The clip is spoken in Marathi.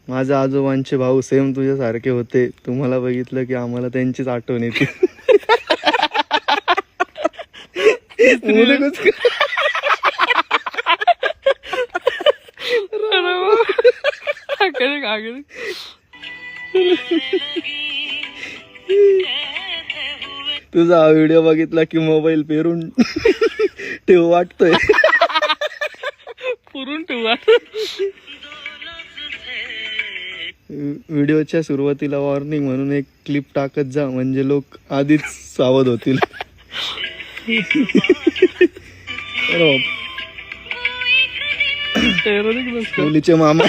माझ्या आजोबांचे भाऊ सेम तुझ्यासारखे होते. तुम्हाला बघितलं की आम्हाला त्यांचीच आठवण येते. तुझा हा व्हिडिओ बघितला की मोबाईल पेरून ठेव वाटतोय. पुरून ठेवा. व्हिडिओच्या सुरुवातीला वॉर्निंग म्हणून एक क्लिप टाकत जा, म्हणजे लोक आधीच सावध होतील. मुलीचे मामा